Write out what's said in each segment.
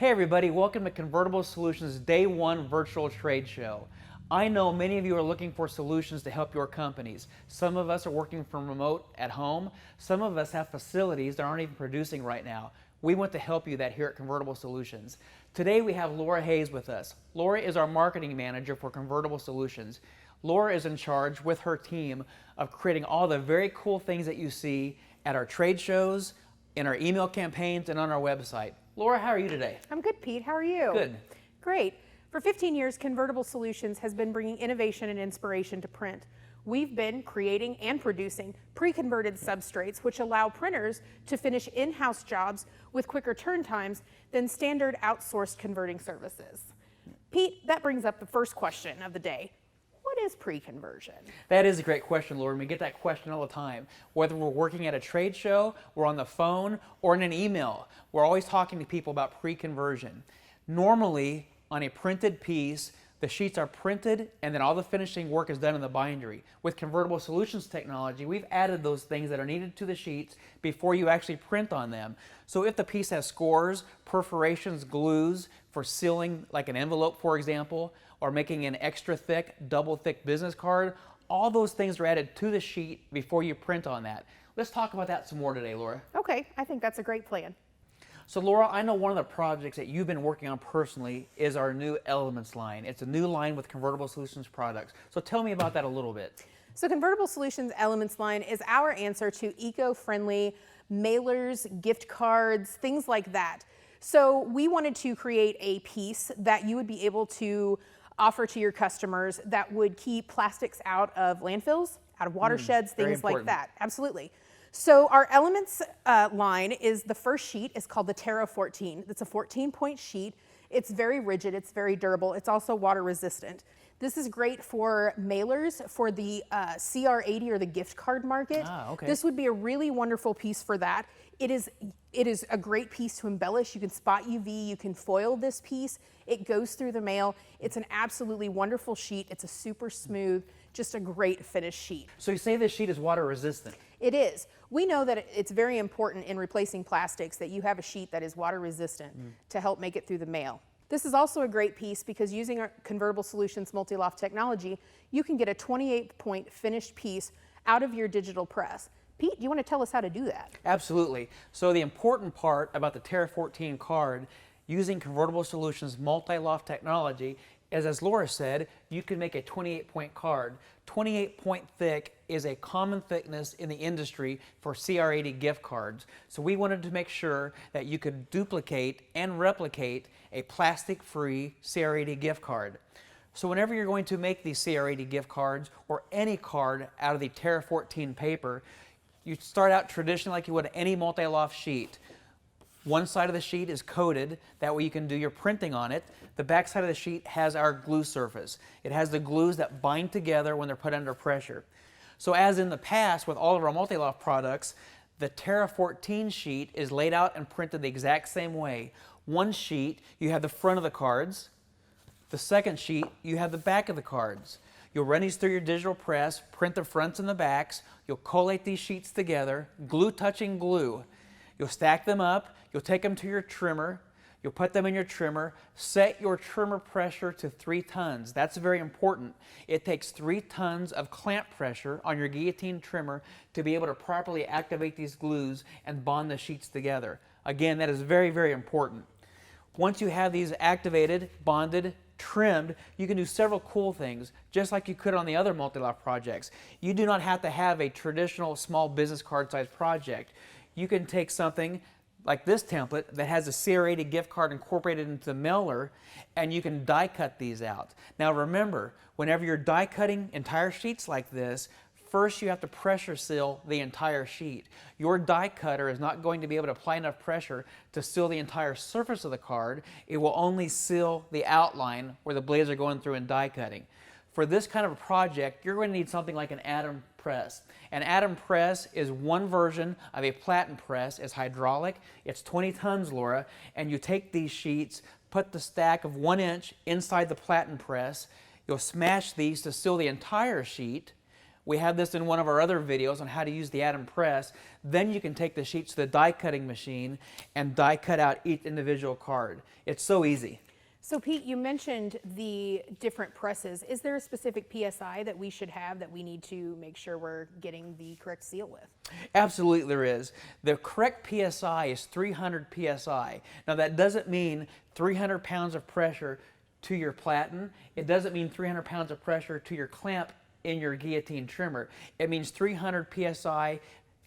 Hey everybody, welcome to Convertible Solutions Day 1 Virtual Trade Show. I know many of you are looking for solutions to help your companies. Some of us are working from remote at home. Some of us have facilities that aren't even producing right now. We want to help you that here at Convertible Solutions. Today we have Laura Hayes with us. Laura is our marketing manager for Convertible Solutions. Laura is in charge with her team of creating all the very cool things that you see at our trade shows, in our email campaigns, and on our website. Laura, how are you today? I'm good, Pete. How are you? Good. Great. For 15 years, Convertible Solutions has been bringing innovation and inspiration to print. We've been creating and producing pre-converted substrates which allow printers to finish in-house jobs with quicker turn times than standard outsourced converting services. Pete, that brings up the first question of the day. What is pre-conversion? That is a great question, Laura. We get that question all the time. Whether we're working at a trade show, we're on the phone, or in an email, we're always talking to people about pre-conversion. Normally, on a printed piece, the sheets are printed and then all the finishing work is done in the bindery. With Convertible Solutions technology, we've added those things that are needed to the sheets before you actually print on them. So if the piece has scores, perforations, glues for sealing like an envelope, for example, or making an extra thick, double thick business card, all those things are added to the sheet before you print on that. Let's talk about that some more today, Laura. Okay, I think that's a great plan. So Laura, I know one of the projects that you've been working on personally is our new Elements line. It's a new line with Convertible Solutions products. So tell me about that a little bit. So Convertible Solutions Elements line is our answer to eco-friendly mailers, gift cards, things like that. So we wanted to create a piece that you would be able to offer to your customers that would keep plastics out of landfills, out of watersheds, things like that. Absolutely. So our Elements line is the first sheet is called the Terra 14. It's a 14-point sheet. It's very rigid. It's very durable. It's also water resistant. This is great for mailers for the CR80 or the gift card market. Okay. This would be a really wonderful piece for that. It is a great piece to embellish. You can spot UV, you can foil this piece. It goes through the mail. It's an absolutely wonderful sheet. It's a super smooth, just a great finished sheet. So you say this sheet is water resistant. It is. We know that it's very important in replacing plastics that you have a sheet that is water resistant to help make it through the mail. This is also a great piece because using our Convertible Solutions multi-loft technology, you can get a 28-point finished piece out of your digital press. Pete, do you want to tell us how to do that? Absolutely. So the important part about the Terra 14 card using Convertible Solutions multi-loft technology is, as Laura said, you can make a 28-point card. 28-point thick is a common thickness in the industry for CR80 gift cards. So we wanted to make sure that you could duplicate and replicate a plastic-free CR80 gift card. So whenever you're going to make these CR80 gift cards or any card out of the Terra 14 paper, you start out traditionally like you would any multi-loft sheet. One side of the sheet is coated, that way you can do your printing on it. The back side of the sheet has our glue surface. It has the glues that bind together when they're put under pressure. So as in the past with all of our multi-loft products, the Terra 14 sheet is laid out and printed the exact same way. One sheet, you have the front of the cards. The second sheet, you have the back of the cards. You'll run these through your digital press, print the fronts and the backs. You'll collate these sheets together, glue touching glue. You'll stack them up. You'll take them to your trimmer. You'll put them in your trimmer. Set your trimmer pressure to 3 tons. That's very important. It takes 3 tons of clamp pressure on your guillotine trimmer to be able to properly activate these glues and bond the sheets together. Again, that is very, very important. Once you have these activated, bonded, trimmed, you can do several cool things, just like you could on the other multi-loft projects. You do not have to have a traditional small business card size project. You can take something like this template that has a CR80 gift card incorporated into the mailer, and you can die cut these out. Now remember, whenever you're die cutting entire sheets like this, first you have to pressure seal the entire sheet. Your die cutter is not going to be able to apply enough pressure to seal the entire surface of the card. It will only seal the outline where the blades are going through and die cutting. For this kind of a project, you're going to need something like an atom press. An atom press is one version of a platen press. It's hydraulic. It's 20 tons, Laura, and you take these sheets, put the stack of 1 inch inside the platen press. You'll smash these to seal the entire sheet. We have this in one of our other videos on how to use the Atom Press. Then you can take the sheets to the die cutting machine and die cut out each individual card. It's so easy. So Pete, you mentioned the different presses. Is there a specific PSI that we should have that we need to make sure we're getting the correct seal with? Absolutely there is. The correct PSI is 300 PSI. Now that doesn't mean 300 pounds of pressure to your platen. It doesn't mean 300 pounds of pressure to your clamp in your guillotine trimmer. It means 300 PSI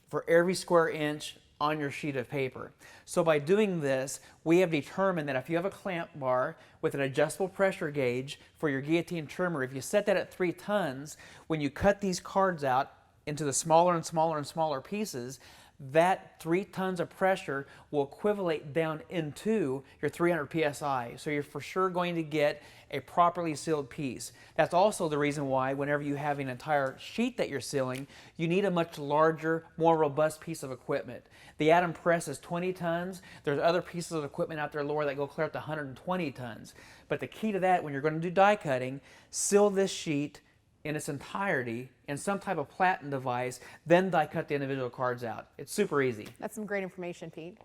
for every square inch on your sheet of paper. So by doing this, we have determined that if you have a clamp bar with an adjustable pressure gauge for your guillotine trimmer, if you set that at 3 tons, when you cut these cards out into the smaller and smaller and smaller pieces, that 3 tons of pressure will equivalent down into your 300 PSI. So you're for sure going to get a properly sealed piece. That's also the reason why whenever you have an entire sheet that you're sealing, you need a much larger, more robust piece of equipment. The Atom Press is 20 tons. There's other pieces of equipment out there, Laura, that go clear up to 120 tons. But the key to that, when you're going to do die cutting, seal this sheet in its entirety in some type of platen device, then die cut the individual cards out. It's super easy. That's some great information, Pete.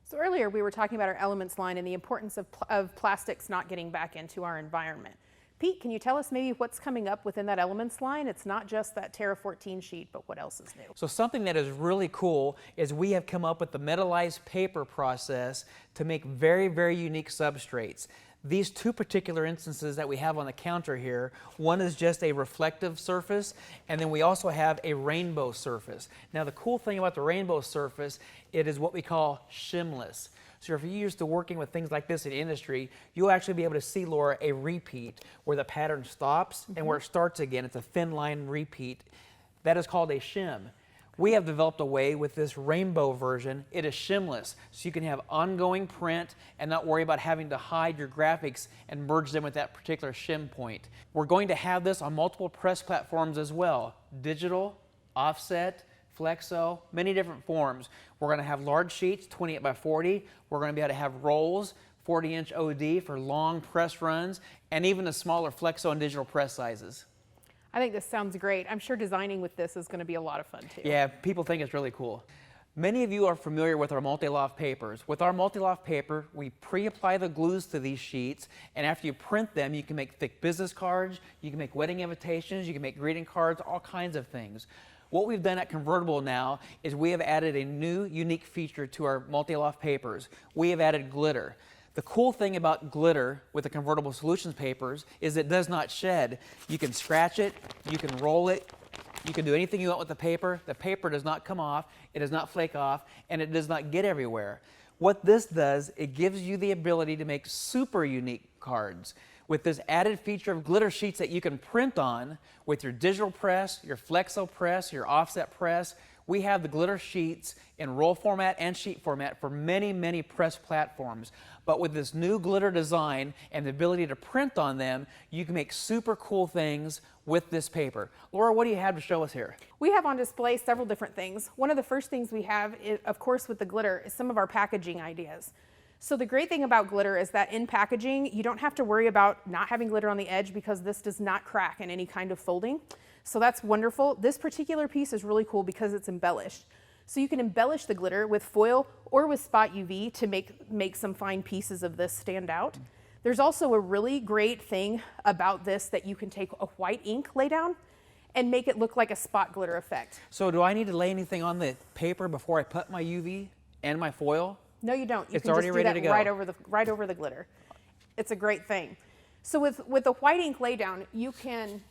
So earlier we were talking about our elements line and the importance of plastics not getting back into our environment. Pete, can you tell us maybe what's coming up within that elements line? It's not just that Terra 14 sheet, but what else is new? So something that is really cool is we have come up with the metallized paper process to make very, very unique substrates. These 2 particular instances that we have on the counter here, one is just a reflective surface, and then we also have a rainbow surface. Now the cool thing about the rainbow surface, it is what we call shimless. So if you're used to working with things like this in industry, you'll actually be able to see, Laura, a repeat where the pattern stops and where it starts again. It's a thin line repeat. That is called a shim. We have developed a way with this rainbow version, it is shimless, so you can have ongoing print and not worry about having to hide your graphics and merge them with that particular shim point. We're going to have this on multiple press platforms as well, digital, offset, flexo, many different forms. We're going to have large sheets, 28 by 40. We're going to be able to have rolls, 40-inch OD for long press runs, and even the smaller flexo and digital press sizes. I think this sounds great. I'm sure designing with this is going to be a lot of fun too. Yeah, people think it's really cool. Many of you are familiar with our multi-loft papers. With our multi-loft paper, we pre-apply the glues to these sheets, and after you print them, you can make thick business cards, you can make wedding invitations, you can make greeting cards, all kinds of things. What we've done at Convertible now is we have added a new unique feature to our multi-loft papers. We have added glitter. The cool thing about glitter with the Convertible Solutions papers is it does not shed. You can scratch it, you can roll it, you can do anything you want with the paper. The paper does not come off, it does not flake off, and it does not get everywhere. What this does, it gives you the ability to make super unique cards with this added feature of glitter sheets that you can print on with your digital press, your flexo press, your offset press. We have the glitter sheets in roll format and sheet format for many, many press platforms. But with this new glitter design and the ability to print on them, you can make super cool things with this paper. Laura, what do you have to show us here? We have on display several different things. One of the first things we have, of course, with the glitter is some of our packaging ideas. So the great thing about glitter is that in packaging, you don't have to worry about not having glitter on the edge because this does not crack in any kind of folding. So that's wonderful. This particular piece is really cool because it's embellished. So you can embellish the glitter with foil or with spot UV to make some fine pieces of this stand out. There's also a really great thing about this that you can take a white ink lay down and make it look like a spot glitter effect. So do I need to lay anything on the paper before I put my UV and my foil? No, you don't. You It's can already just ready do to that go. right over the glitter. It's a great thing. So with the white ink lay down, you can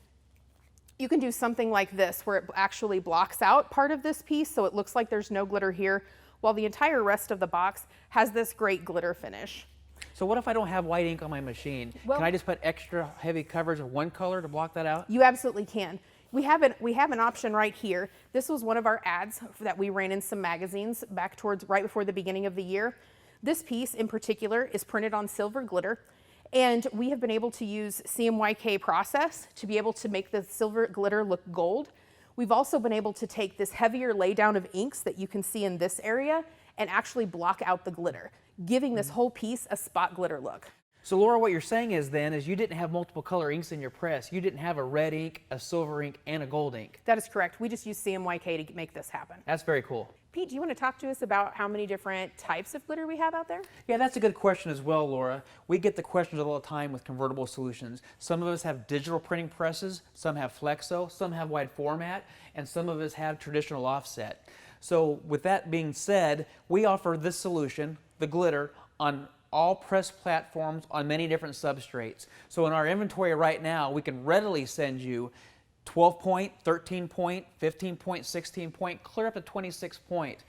do something like this where it actually blocks out part of this piece so it looks like there's no glitter here, while the entire rest of the box has this great glitter finish. So what if I don't have white ink on my machine? Well, can I just put extra heavy coverage of one color to block that out? You absolutely can. We have an option right here. This was one of our ads that we ran in some magazines back towards right before the beginning of the year. This piece in particular is printed on silver glitter, and we have been able to use CMYK process to be able to make the silver glitter look gold. We've also been able to take this heavier laydown of inks that you can see in this area and actually block out the glitter, giving this whole piece a spot glitter look. So Laura, what you're saying is then is you didn't have multiple color inks in your press. You didn't have a red ink, a silver ink, and a gold ink. That is correct. We just use CMYK to make this happen. That's very cool. Pete, do you want to talk to us about how many different types of glitter we have out there? Yeah, that's a good question as well, Laura. We get the questions all the time with convertible solutions. Some of us have digital printing presses, some have flexo, some have wide format, and some of us have traditional offset. So with that being said, we offer this solution, the glitter, on all press platforms on many different substrates. So in our inventory right now, we can readily send you 12 point, 13 point, 15 point, 16 point, clear up to 26 point.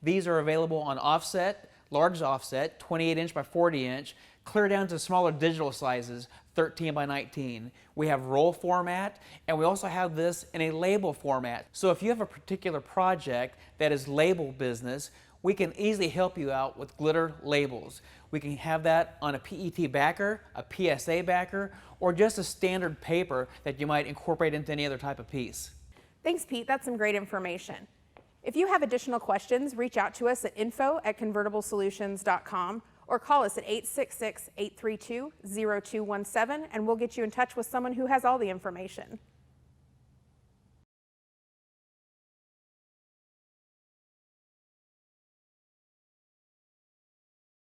These are available on offset, large offset, 28 inch by 40 inch, clear down to smaller digital sizes, 13 by 19. We have roll format, and we also have this in a label format. So if you have a particular project that is label business, we can easily help you out with glitter labels. We can have that on a PET backer, a PSA backer, or just a standard paper that you might incorporate into any other type of piece. Thanks, Pete. That's some great information. If you have additional questions, reach out to us at info@convertiblesolutions.com or call us at 866-832-0217, and we'll get you in touch with someone who has all the information.